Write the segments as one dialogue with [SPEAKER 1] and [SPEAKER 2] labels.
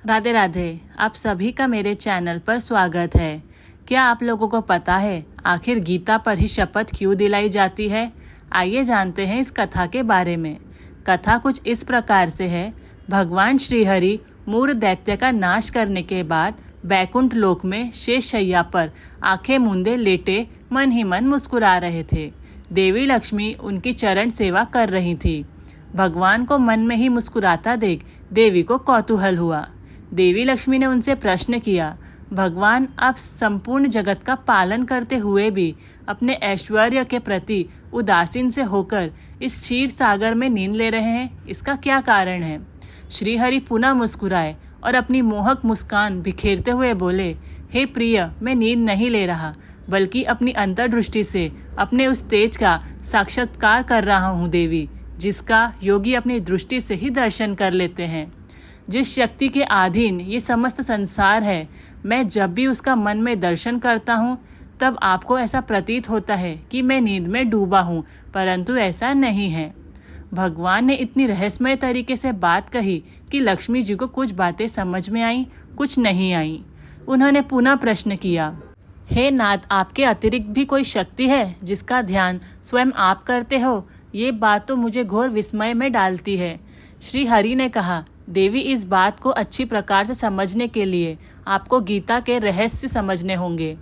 [SPEAKER 1] राधे राधे। आप सभी का मेरे चैनल पर स्वागत है। क्या आप लोगों को पता है आखिर गीता पर ही शपथ क्यों दिलाई जाती है? आइए जानते हैं इस कथा के बारे में। कथा कुछ इस प्रकार से है। भगवान श्रीहरि मूर दैत्य का नाश करने के बाद बैकुंठ लोक में शेष शैया पर आंखें मूंदे लेटे मन ही मन मुस्कुरा रहे थे। देवी लक्ष्मी उनकी चरण सेवा कर रही थी। भगवान को मन में ही मुस्कुराता देख देवी को कौतूहल हुआ। देवी लक्ष्मी ने उनसे प्रश्न किया, भगवान, आप संपूर्ण जगत का पालन करते हुए भी अपने ऐश्वर्य के प्रति उदासीन से होकर इस क्षीर सागर में नींद ले रहे हैं, इसका क्या कारण है? श्रीहरि पुनः मुस्कुराए और अपनी मोहक मुस्कान बिखेरते हुए बोले, हे प्रिय, मैं नींद नहीं ले रहा, बल्कि अपनी अंतर्दृष्टि से अपने उस तेज का साक्षात्कार कर रहा हूँ देवी, जिसका योगी अपनी दृष्टि से ही दर्शन कर लेते हैं। जिस शक्ति के अधीन ये समस्त संसार है, मैं जब भी उसका मन में दर्शन करता हूँ तब आपको ऐसा प्रतीत होता है कि मैं नींद में डूबा हूँ, परंतु ऐसा नहीं है। भगवान ने इतनी रहस्यमय तरीके से बात कही कि लक्ष्मी जी को कुछ बातें समझ में आईं, कुछ नहीं आईं। उन्होंने पुनः प्रश्न किया, हे नाथ, आपके अतिरिक्त भी कोई शक्ति है जिसका ध्यान स्वयं आप करते हो? ये बात तो मुझे घोर विस्मय में डालती है। श्री हरि ने कहा, देवी, इस बात को अच्छी प्रकार से समझने के लिए आपको गीता के रहस्य समझने होंगे।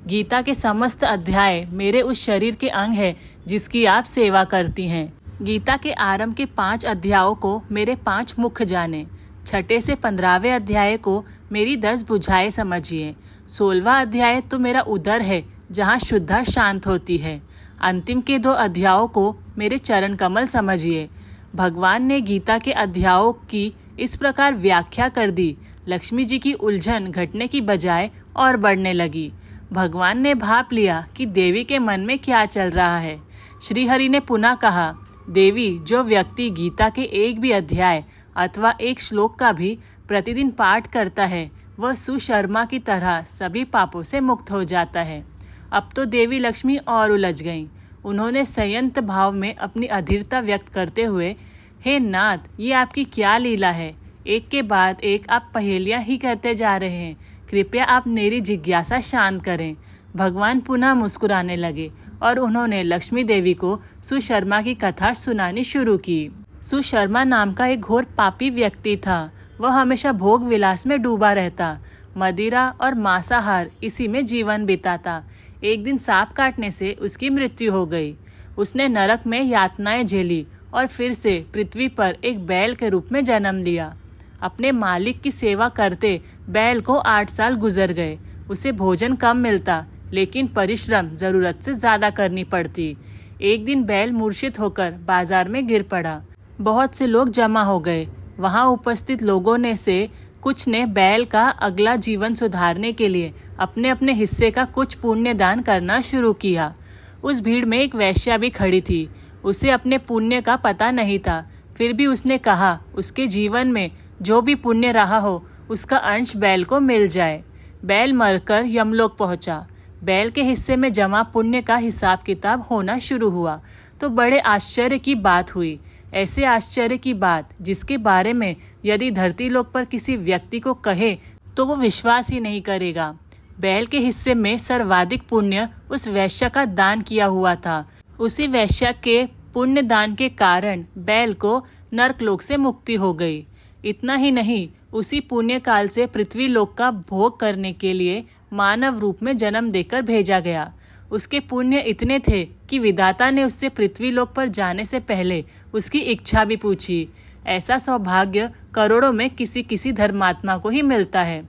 [SPEAKER 1] गीता के समस्त अध्याय मेरे उस शरीर के अंग है जिसकी आप सेवा करती हैं। गीता के आरंभ के 5 अध्यायों को मेरे 5 मुख जाने, 6 से 15वें अध्याय को मेरी 10 भुजाएं समझिए, 16वां अध्याय तो मेरा उदर है जहाँ शुद्धा शांत होती है, अंतिम के 2 अध्यायों को मेरे चरण कमल समझिए। भगवान ने गीता के अध्यायों की इस प्रकार व्याख्या कर दी, लक्ष्मी जी की उलझन घटने की बजाय और बढ़ने लगी। भगवान ने भाप लिया कि देवी के मन में क्या चल रहा है। श्रीहरि ने पुनः कहा, देवी, जो व्यक्ति गीता के एक भी अध्याय अथवा एक श्लोक का भी प्रतिदिन पाठ करता है, वह सुशर्मा की तरह सभी पापों से मुक्त हो जाता है। अब तो देवी लक्ष्मी और उलझ गईं। उन्होंने संयंत्र भाव में अपनी अधीरता व्यक्त करते हुए, हे नाथ, ये आपकी क्या लीला है? एक के बाद एक आप पहेलियां ही कहते जा रहे हैं, कृपया आप मेरी जिज्ञासा शांत करें। भगवान पुनः मुस्कुराने लगे और उन्होंने लक्ष्मी देवी को सुशर्मा की कथा सुनानी शुरू की। सुशर्मा नाम का एक घोर पापी व्यक्ति था। वह हमेशा भोग विलास में डूबा रहता, मदिरा और मांसाहार इसी में जीवन बिताता। एक दिन सांप काटने से उसकी मृत्यु हो गई। उसने नरक में यातनाएं झेली और फिर से पृथ्वी पर एक बैल के रूप में जन्म लिया। अपने मालिक की सेवा करते बैल को 8 साल गुजर गए। उसे भोजन कम मिलता, लेकिन परिश्रम जरूरत से ज्यादा करनी पड़ती। एक दिन बैल मूर्छित होकर बाजार में गिर पड़ा। बहुत से लोग जमा हो गए। वहां उपस्थित लोगों ने से कुछ ने बैल का अगला जीवन सुधारने के लिए अपने अपने हिस्से का कुछ पुण्य दान करना शुरू किया। उस भीड़ में एक वैश्या भी खड़ी थी। उसे अपने पुण्य का पता नहीं था, फिर भी उसने कहा उसके जीवन में जो भी पुण्य रहा हो उसका अंश बैल को मिल जाए। बैल मरकर यमलोक पहुंचा। बैल के हिस्से में जमा पुण्य का हिसाब किताब होना शुरू हुआ तो बड़े आश्चर्य की बात हुई। ऐसे आश्चर्य की बात जिसके बारे में यदि धरती लोक पर किसी व्यक्ति को कहे तो वो विश्वास ही नहीं करेगा। बैल के हिस्से में सर्वाधिक पुण्य उस वैश्य का दान किया हुआ था। उसी वैश्य के पुण्य दान के कारण बैल को नरकलोक से मुक्ति हो गई। इतना ही नहीं, उसी पुण्य काल से पृथ्वी लोक का भोग करने के लिए मानव रूप में जन्म देकर भेजा गया। उसके पुण्य इतने थे कि विधाता ने उससे पृथ्वी लोक पर जाने से पहले उसकी इच्छा भी पूछी। ऐसा सौभाग्य करोड़ों में किसी किसी धर्मात्मा को ही मिलता है।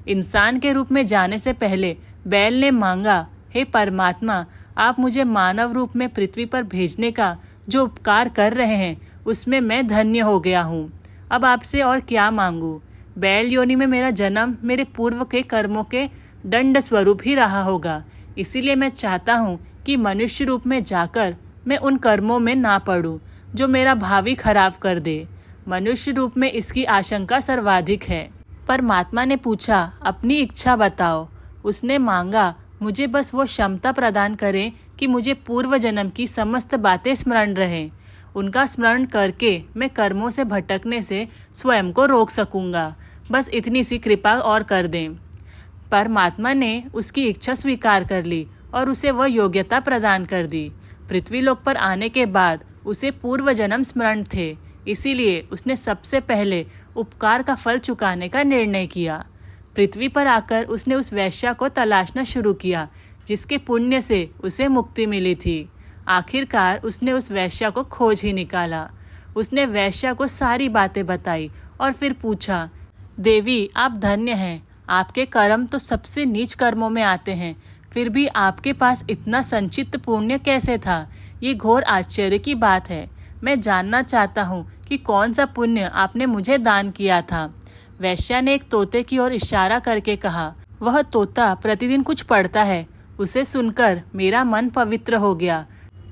[SPEAKER 1] इंसान के रूप में जाने से पहले बैल ने मांगा, हे परमात्मा, आप मुझे मानव रूप में पृथ्वी पर भेजने का जो उपकार कर रहे हैं उसमें मैं धन्य हो गया हूँ। अब आपसे और क्या मांगू? बैल योनि में मेरा जन्म मेरे पूर्व के कर्मों के दंड स्वरूप ही रहा होगा। इसीलिए मैं चाहता हूँ कि मनुष्य रूप में जाकर मैं उन कर्मों में ना पड़ूं जो मेरा भावी खराब कर दे। मनुष्य रूप में इसकी आशंका सर्वाधिक है। परमात्मा ने पूछा, अपनी इच्छा बताओ। उसने मांगा, मुझे बस वो क्षमता प्रदान करें कि मुझे पूर्व जन्म की समस्त बातें स्मरण रहें। उनका स्मरण करके मैं कर्मों से भटकने से स्वयं को रोक सकूंगा। बस इतनी सी कृपा और कर दें। परमात्मा ने उसकी इच्छा स्वीकार कर ली और उसे वह योग्यता प्रदान कर दी। पृथ्वीलोक पर आने के बाद उसे पूर्व जन्म स्मरण थे, इसीलिए उसने सबसे पहले उपकार का फल चुकाने का निर्णय किया। पृथ्वी पर आकर उसने उस वैश्या को तलाशना शुरू किया जिसके पुण्य से उसे मुक्ति मिली थी। आखिरकार उसने उस वैश्या को खोज ही निकाला। उसने वैश्या को सारी बातें बताई और फिर पूछा, देवी आप धन्य हैं, आपके कर्म तो सबसे नीच कर्मों में आते हैं, फिर भी आपके पास इतना संचित पुण्य कैसे था? ये घोर आश्चर्य की बात है। मैं जानना चाहता हूँ कि कौन सा पुण्य आपने मुझे दान किया था। वैश्या ने एक तोते की ओर इशारा करके कहा। वह तोता प्रतिदिन कुछ पढ़ता है, उसे सुनकर मेरा मन पवित्र हो गया।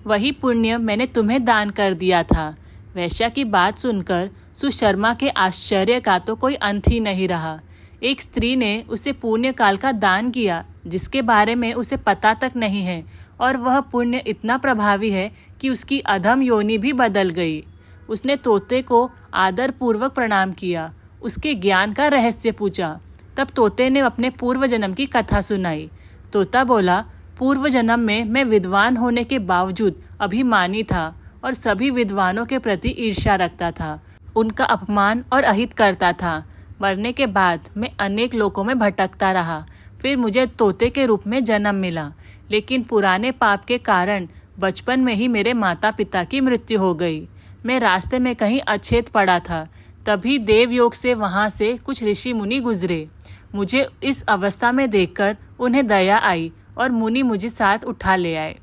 [SPEAKER 1] वही पुण्य मैंने तुम्हें दान कर दिया था। वैश्या की बात सुनकर सुशर्मा के आश्चर्य का तो कोई अंत ही नहीं रहा। एक स्त्री ने उसे पुण्य काल का दान किया जिसके बारे में उसे पता तक नहीं है, और वह पुण्य इतना प्रभावी है कि उसकी अधम योनि भी बदल गई। उसने तोते को आदर पूर्वक प्रणाम किया, उसके ज्ञान का रहस्य पूछा। तब तोते ने अपने पूर्व जन्म की कथा सुनाई। तोता बोला, पूर्व जन्म में मैं विद्वान होने के बावजूद अभिमानी था और सभी विद्वानों के प्रति ईर्ष्या रखता था, उनका अपमान और अहित करता था। मरने के बाद मैं अनेक लोकों में भटकता रहा, फिर मुझे तोते के रूप में जन्म मिला, लेकिन पुराने पाप के कारण बचपन में ही मेरे माता पिता की मृत्यु हो गई। मैं रास्ते में कहीं अछेत पड़ा था, तभी देवयोग से वहाँ से कुछ ऋषि मुनि गुजरे। मुझे इस अवस्था में देखकर उन्हें दया आई और मुनि मुझे साथ उठा ले आए।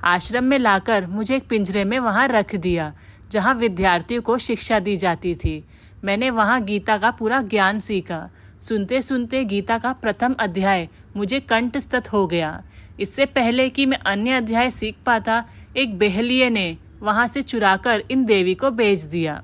[SPEAKER 1] आश्रम में लाकर मुझे एक पिंजरे में वहाँ रख दिया जहाँ विद्यार्थियों को शिक्षा दी जाती थी। मैंने वहाँ गीता का पूरा ज्ञान सीखा। सुनते सुनते गीता का प्रथम अध्याय मुझे कंठस्थ हो गया। इससे पहले कि मैं अन्य अध्याय सीख पाता, एक बेहलिए ने वहाँ से चुराकर इन देवी को बेच दिया।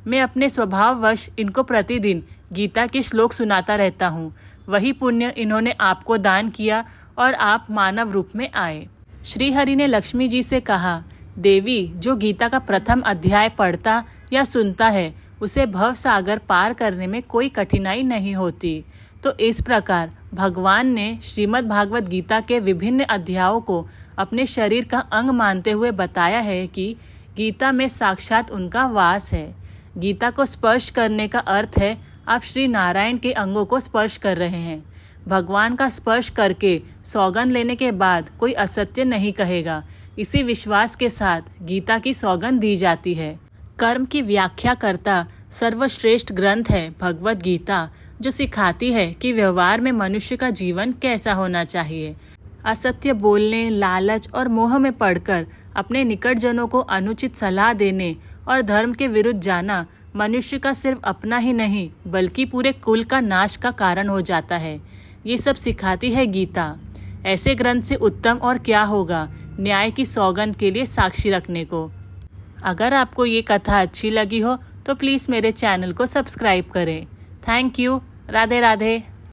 [SPEAKER 1] मैं अपने स्वभाववश इनको प्रतिदिन गीता के श्लोक सुनाता रहता हूँ। वही पुण्य इन्होंने आपको दान किया और आप मानव रूप में आए। श्री हरि ने लक्ष्मी जी से कहा, देवी जो गीता का प्रथम अध्याय पढ़ता या सुनता है उसे भव सागर पार करने में कोई कठिनाई नहीं होती। तो इस प्रकार भगवान ने श्रीमद् भागवत गीता के विभिन्न अध्यायों को अपने शरीर का अंग मानते हुए बताया है कि गीता में साक्षात उनका वास है। गीता को स्पर्श करने का अर्थ है आप श्री नारायण के अंगों को स्पर्श कर रहे हैं। भगवान का स्पर्श करके सौगंध लेने के बाद कोई असत्य नहीं कहेगा, इसी विश्वास के साथ गीता की सौगंध दी जाती है। कर्म की व्याख्या करता सर्वश्रेष्ठ ग्रंथ है भगवत गीता, जो सिखाती है कि व्यवहार में मनुष्य का जीवन कैसा होना चाहिए। असत्य बोलने, लालच और मोह में पड़कर अपने निकटजनों को अनुचित सलाह देने और धर्म के विरुद्ध जाना मनुष्य का सिर्फ अपना ही नहीं बल्कि पूरे कुल का नाश का कारण हो जाता है। ये सब सिखाती है गीता। ऐसे ग्रंथ से उत्तम और क्या होगा न्याय की सौगंध के लिए साक्षी रखने को। अगर आपको ये कथा अच्छी लगी हो तो प्लीज़ मेरे चैनल को सब्सक्राइब करें। Thank you. राधे राधे।